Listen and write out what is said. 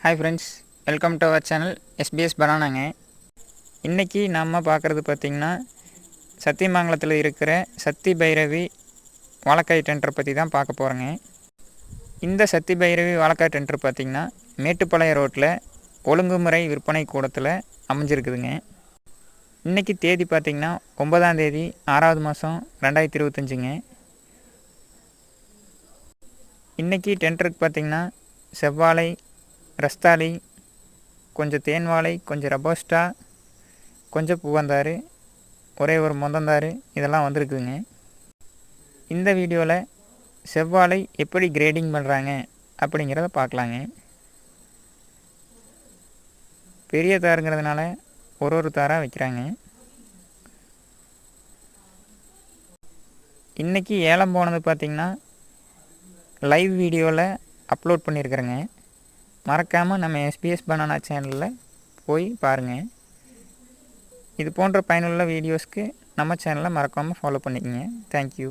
Hi friends, welcome to our channel SBS Bananaங்க. இன்னைக்கு நாம பார்க்குறது பார்த்தீங்கன்னா சத்தியமங்கலத்தில் இருக்கிற சக்தி பைரவி வாழைக்காய் டெண்டர் பற்றி தான் பார்க்க போகிறோங்க. இந்த சக்தி பைரவி வாழைக்காய் டெண்டர் பார்த்தீங்கன்னா மேட்டுப்பாளையம் ரோட்டில் ஒழுங்குமுறை விற்பனை கூடத்தில் அமைஞ்சிருக்குதுங்க. இன்றைக்கி தேதி பார்த்திங்கன்னா 9ஆம் தேதி 6வது மாதம் 2025ங்க. இன்றைக்கி டெண்டருக்கு பார்த்திங்கன்னா செவ்வாழை, ரஸ்தாளி, கொஞ்சம் தேன் வாழை, கொஞ்சம் ரபோஸ்டா, கொஞ்சம் பூவந்தாறு, ஒரே ஒரு மொந்தந்தாறு இதெல்லாம் வந்திருக்குதுங்க. இந்த வீடியோவில் செவ்வாழை எப்படி கிரேடிங் பண்ணுறாங்க அப்படிங்கிறத பார்க்கலாங்க. பெரிய தாருங்கிறதுனால ஒரு தாராக வைக்கிறாங்க. இன்றைக்கி ஏலம் போனது பார்த்திங்கன்னா லைவ் வீடியோவில் அப்லோட் பண்ணியிருக்கிறேங்க. மறக்காமல் நம்ம SBS பனானா சேனலில் போய் பாருங்கள். இது போன்ற பயனுள்ள வீடியோஸ்க்கு நம்ம சேனலை மறக்காமல் ஃபாலோ பண்ணிக்கங்க. தேங்க்யூ.